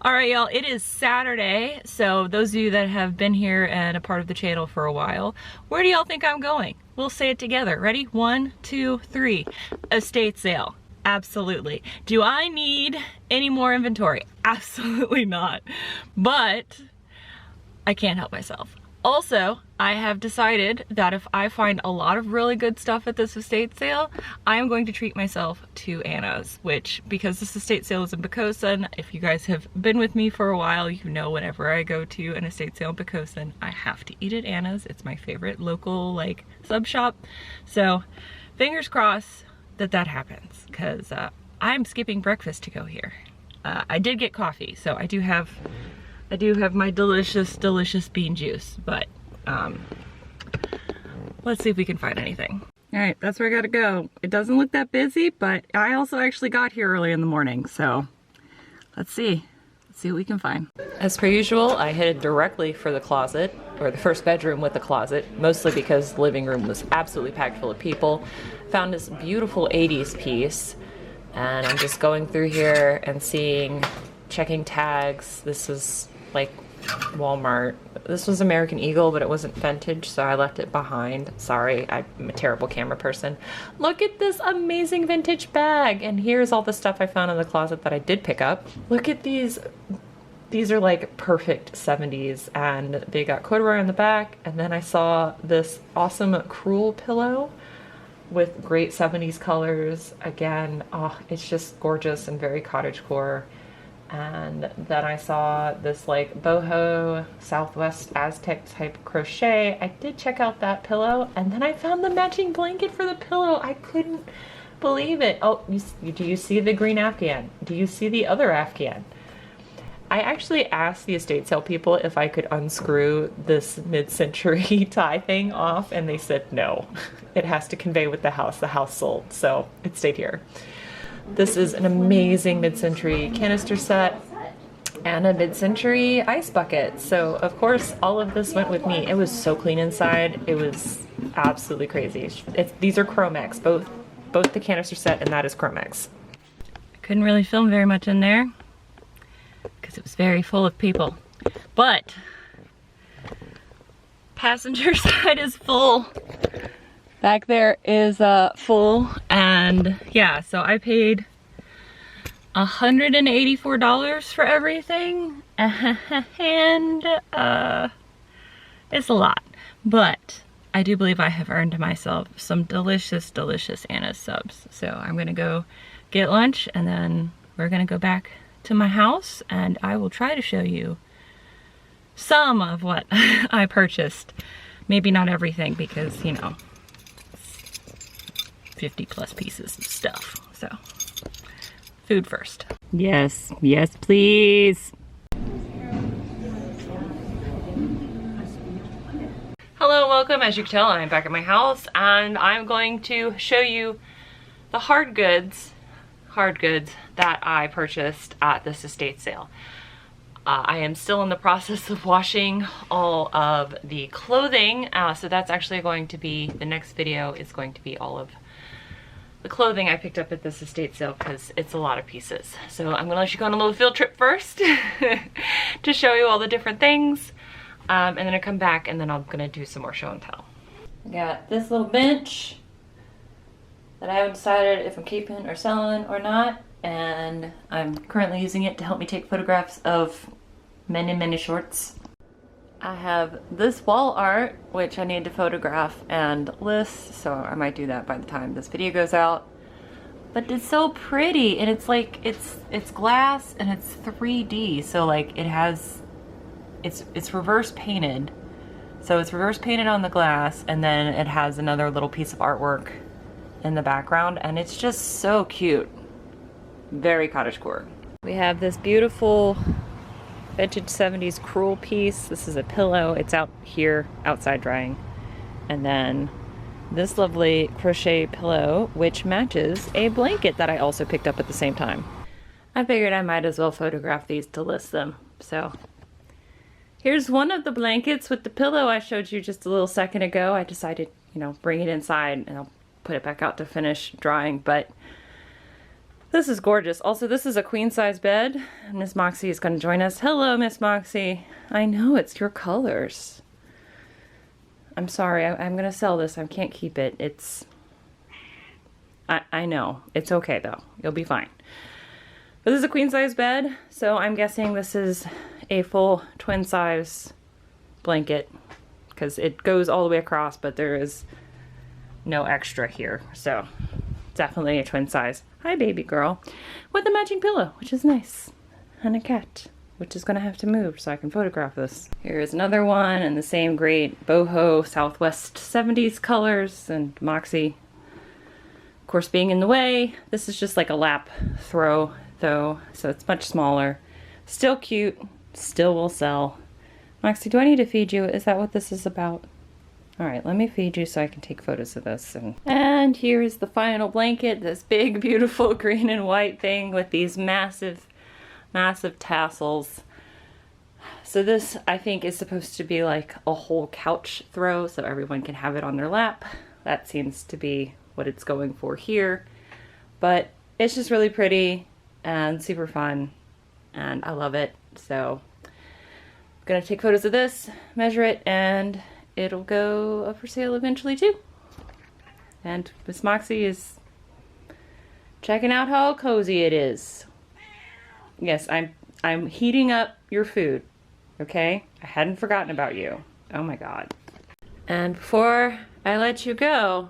All right, y'all, it is Saturday, so those of you that have been here and a part of the channel for a while, where do y'all think I'm going? We'll say it together. Ready? 1, 2, 3. Estate sale. Absolutely. Do I need any more inventory? Absolutely not. But I can't help myself. Also, I have decided that if I find a lot of really good stuff at this estate sale, I am going to treat myself to Anna's, which, because this estate sale is in Pocosin, if you guys have been with me for a while, you know whenever I go to an estate sale in Pocosin, I have to eat at Anna's. It's my favorite local, like, sub shop. So, fingers crossed that that happens, because I'm skipping breakfast to go here. I did get coffee, so I do have my delicious, delicious bean juice, but let's see if we can find anything. All right, that's where I gotta go. It doesn't look that busy, but I also actually got here early in the morning, so let's see. Let's see what we can find. As per usual, I headed directly for the closet, or the first bedroom with the closet, mostly because the living room was absolutely packed full of people. Found this beautiful 80s piece, and I'm just going through here and checking tags. This is like Walmart. This was American Eagle, but it wasn't vintage, so I left it behind. Sorry, I'm a terrible camera person. Look at this amazing vintage bag, and here's all the stuff I found in the closet that I did pick up. Look at these. These are like perfect 70s, and they got corduroy on the back, and then I saw this awesome Cruel pillow with great 70s colors. Again, oh, it's just gorgeous and very cottagecore. And then I saw this like boho Southwest Aztec type crochet. I did check out that pillow, and then I found the matching blanket for the pillow. I couldn't believe it. Oh, do you see the green Afghan? Do you see the other Afghan? I actually asked the estate sale people if I could unscrew this mid-century tie thing off, and they said no. It has to convey with the house. The house sold, so it stayed here. This is an amazing mid-century canister set and a mid-century ice bucket. So of course all of this went with me. It was so clean inside. It was absolutely crazy. These are Chromex, both the canister set and that is Chromex. I couldn't really film very much in there because it was very full of people. But passenger side is full. Back there is full, and yeah, so I paid $184 for everything, and it's a lot, but I do believe I have earned myself some delicious, delicious Anna's subs. So I'm gonna go get lunch, and then we're gonna go back to my house, and I will try to show you some of what I purchased. Maybe not everything, because, you know, 50 plus pieces of stuff. So, food first. Yes, yes, please. Hello, welcome. As you can tell, I'm back at my house, and I'm going to show you the hard goods that I purchased at this estate sale. I am still in the process of washing all of the clothing, so that's actually going to be, the next video is going to be all of the clothing I picked up at this estate sale, because it's a lot of pieces. So I'm gonna let you go on a little field trip first to show you all the different things, and then I come back and then I'm gonna do some more show and tell. I got this little bench that I haven't decided if I'm keeping or selling or not, and I'm currently using it to help me take photographs of many, many shorts. I have this wall art, which I need to photograph and list, so I might do that by the time this video goes out. But it's so pretty, and it's like, it's glass and it's 3D, so like it's reverse painted. So it's reverse painted on the glass, and then it has another little piece of artwork in the background, and it's just so cute. Very cottagecore. We have this beautiful vintage 70s Cruel piece. This is a pillow. It's out here outside drying. And then this lovely crochet pillow, which matches a blanket that I also picked up at the same time. I figured I might as well photograph these to list them. So here's one of the blankets with the pillow I showed you just a little second ago. I decided, you know, bring it inside and I'll put it back out to finish drying. But This is gorgeous. Also, this is a queen size bed. Miss Moxie is going to join us. Hello, Miss Moxie. I know, it's your colors. I'm sorry, I'm going to sell this. I can't keep it. It's... I know. It's okay, though. You'll be fine. But this is a queen size bed, so I'm guessing this is a full twin size blanket, because it goes all the way across, but there is no extra here. So, definitely a twin size. Hi, baby girl. With a matching pillow, which is nice. And a cat, which is going to have to move so I can photograph this. Here's another one in the same great boho Southwest 70s colors, and Moxie, of course, being in the way. This is just like a lap throw, though, so it's much smaller. Still cute, still will sell. Moxie, do I need to feed you? Is that what this is about? Alright, let me feed you so I can take photos of this. And here's the final blanket, this big, beautiful green and white thing with these massive, massive tassels. So this, I think, is supposed to be like a whole couch throw so everyone can have it on their lap. That seems to be what it's going for here. But it's just really pretty and super fun, and I love it. So I'm gonna take photos of this, measure it, and it'll go up for sale eventually too. And Miss Moxie is checking out how cozy it is. Yes, I'm heating up your food, okay? I hadn't forgotten about you. Oh my God. And before I let you go,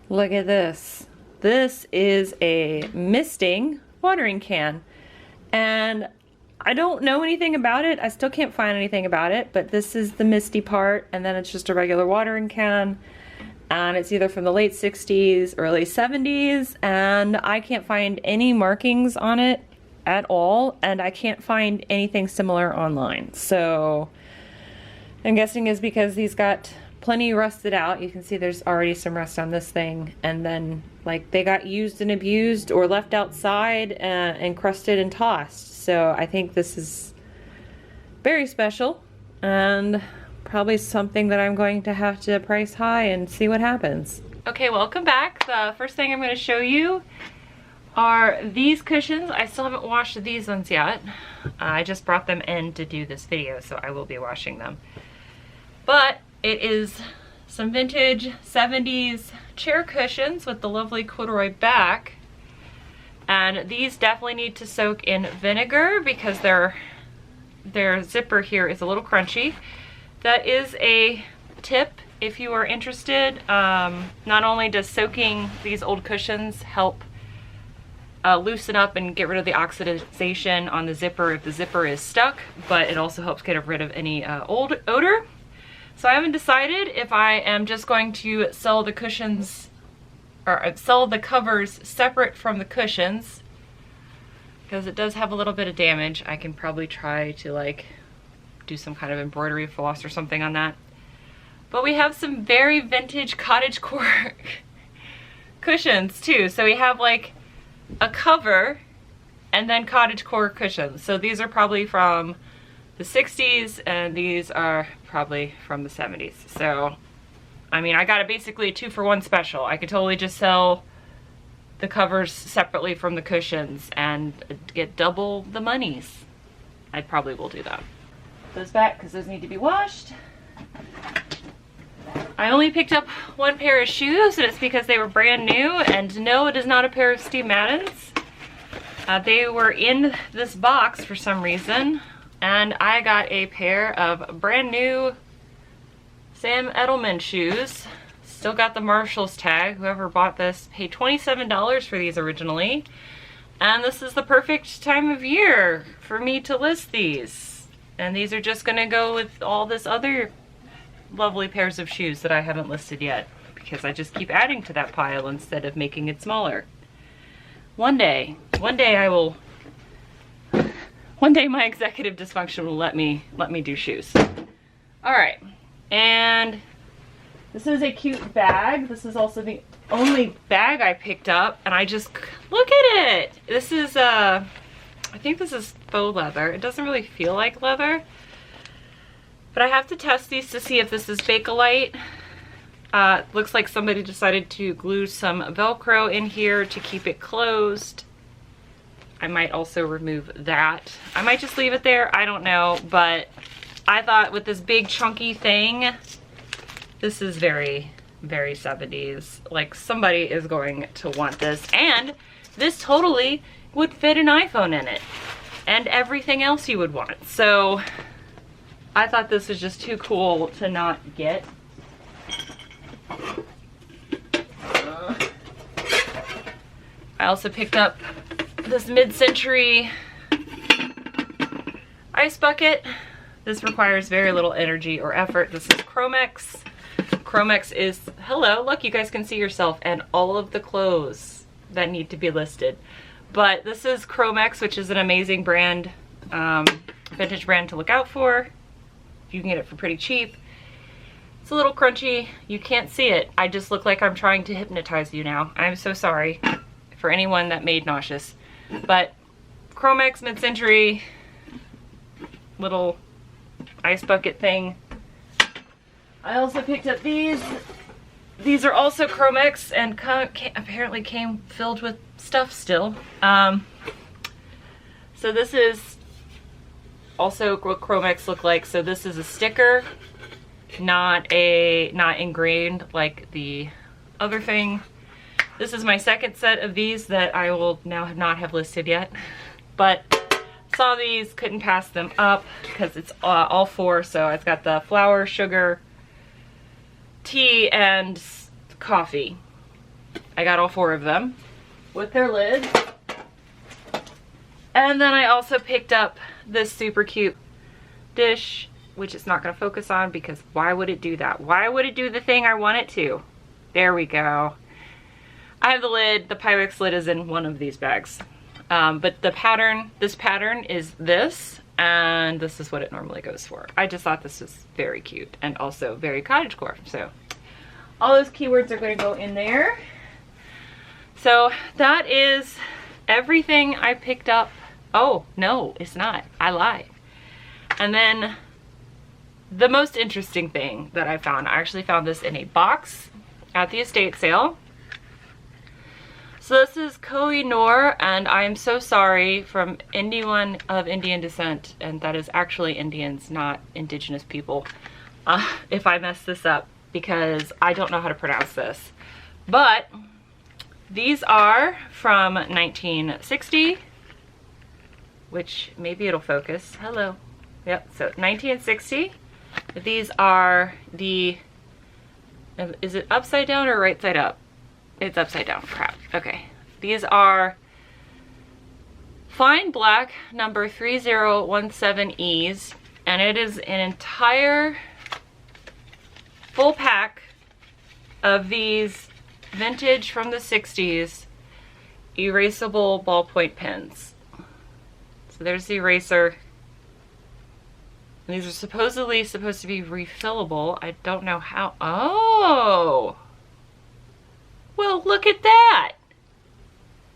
look at this. This is a misting watering can. And I don't know anything about it. I still can't find anything about it, but this is the misty part, and then it's just a regular watering can, and it's either from the late 60s, early 70s, and I can't find any markings on it at all, and I can't find anything similar online. So I'm guessing is because these got plenty rusted out. You can see there's already some rust on this thing, and then like they got used and abused or left outside and crusted and tossed. So I think this is very special and probably something that I'm going to have to price high and see what happens. Okay, welcome back. The first thing I'm going to show you are these cushions. I still haven't washed these ones yet. I just brought them in to do this video, so I will be washing them. But it is some vintage 70s chair cushions with the lovely corduroy back. And these definitely need to soak in vinegar because their zipper here is a little crunchy. That is a tip if you are interested. Not only does soaking these old cushions help loosen up and get rid of the oxidization on the zipper if the zipper is stuck, but it also helps get rid of any old odor. So I haven't decided if I am just going to sell the cushions or sell the covers separate from the cushions, because it does have a little bit of damage. I can probably try to like do some kind of embroidery floss or something on that. But we have some very vintage cottagecore cushions too. So we have like a cover and then cottagecore cushions. So these are probably from the 60s and these are probably from the 70s. So I mean, I got a basically a 2-for-1 special. I could totally just sell the covers separately from the cushions and get double the monies. I probably will do that. Those back because those need to be washed. I only picked up one pair of shoes, and it's because they were brand new, and no, it is not a pair of Steve Madden's. They were in this box for some reason, and I got a pair of brand new Sam Edelman shoes. Still got the Marshall's tag. Whoever bought this paid $27 for these originally. And this is the perfect time of year for me to list these. And these are just gonna go with all this other lovely pairs of shoes that I haven't listed yet, because I just keep adding to that pile instead of making it smaller. One day I will, one day my executive dysfunction will let me do shoes. All right. And this is a cute bag. This is also the only bag I picked up, and I just, look at it. This is, I think this is faux leather. It doesn't really feel like leather, but I have to test these to see if this is Bakelite. Looks like somebody decided to glue some Velcro in here to keep it closed. I might also remove that. I might just leave it there, I don't know, but I thought with this big chunky thing, this is very, very 70s. Like, somebody is going to want this, and this totally would fit an iPhone in it and everything else you would want. So I thought this was just too cool to not get. I also picked up this mid-century ice bucket. This requires very little energy or effort. This is Chromex. Chromex is, hello, look, you guys can see yourself and all of the clothes that need to be listed. But this is Chromex, which is an amazing brand, vintage brand to look out for. You can get it for pretty cheap. It's a little crunchy. You can't see it. I just look like I'm trying to hypnotize you now. I'm so sorry for anyone that made nauseous. But Chromex mid-century little ice bucket thing. I also picked up these. These are also Chromex and apparently came filled with stuff still. So this is also what Chromex look like. So this is a sticker, not ingrained like the other thing. This is my second set of these that I will now not have listed yet, but saw these, couldn't pass them up because it's all four. So it's got the flour, sugar, tea, and coffee. I got all four of them with their lids. And then I also picked up this super cute dish, which it's not going to focus on because why would it do that? Why would it do the thing I want it to? There we go. I have the lid. The Pyrex lid is in one of these bags. But the pattern, this pattern is this, and this is what it normally goes for. I just thought this was very cute and also very cottagecore. So all those keywords are going to go in there. So that is everything I picked up. Oh, no, it's not. I lied. And then the most interesting thing that I found, I actually found this in a box at the estate sale. So this is Koh-i-Noor, and I am so sorry from anyone of Indian descent, and that is actually Indians, not indigenous people, if I mess this up, because I don't know how to pronounce this. But these are from 1960, which maybe it'll focus. Hello. Yep, so 1960. These are the, is it upside down or right side up? It's upside down, crap. Okay. These are fine black number 3017Es, and it is an entire full pack of these vintage from the 60s erasable ballpoint pens. So there's the eraser. And these are supposedly supposed to be refillable. I don't know how. Oh! Well, look at that.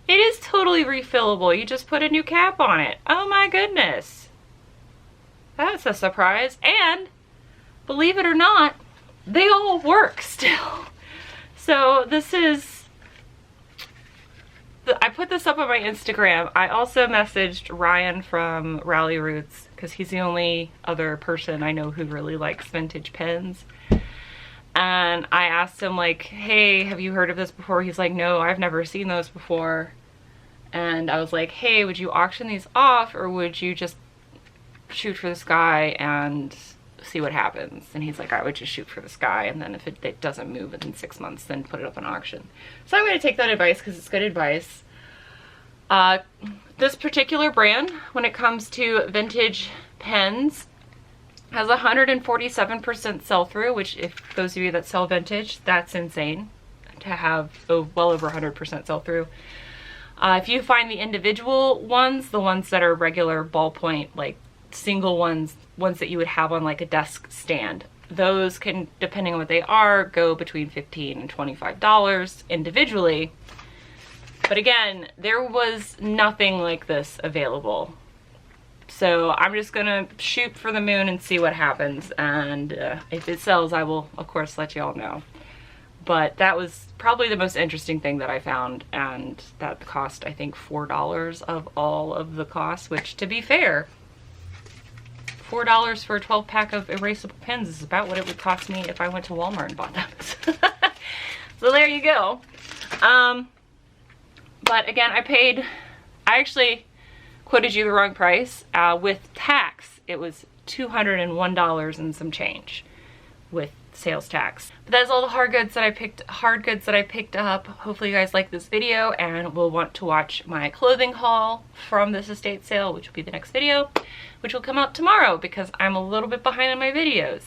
It is totally refillable. You just put a new cap on it. Oh my goodness. That's a surprise. And believe it or not, they all work still. So this is, I put this up on my Instagram. I also messaged Ryan from Rally Roots because he's the only other person I know who really likes vintage pens. And I asked him, like, hey, have you heard of this before? He's like, no, I've never seen those before. And I was like, hey, would you auction these off, or would you just shoot for the sky and see what happens? And he's like, I would just shoot for the sky, and then if it doesn't move within 6 months, then put it up on auction. So I'm going to take that advice because it's good advice. This particular brand, when it comes to vintage pens, has 147% sell-through, which, if those of you that sell vintage, that's insane to have well over 100% sell-through. If you find the individual ones, the ones that are regular ballpoint, like single ones that you would have on like a desk stand, those can, depending on what they are, go between $15 and $25 individually. But again, there was nothing like this available. So I'm just gonna shoot for the moon and see what happens, and if it sells, I will of course let you all know. But that was probably the most interesting thing that I found, and that cost, I think, $4 of all of the costs, which, to be fair, $4 for a 12 pack of erasable pens is about what it would cost me if I went to Walmart and bought those. So there you go. But again, I actually quoted you the wrong price. With tax, it was $201 and some change with sales tax. But that's all the hard goods that I picked up. Hopefully you guys like this video and will want to watch my clothing haul from this estate sale, which will be the next video, which will come out tomorrow because I'm a little bit behind on my videos.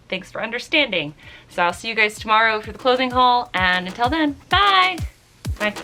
Thanks for understanding. So I'll see you guys tomorrow for the clothing haul, and until then, bye! Bye.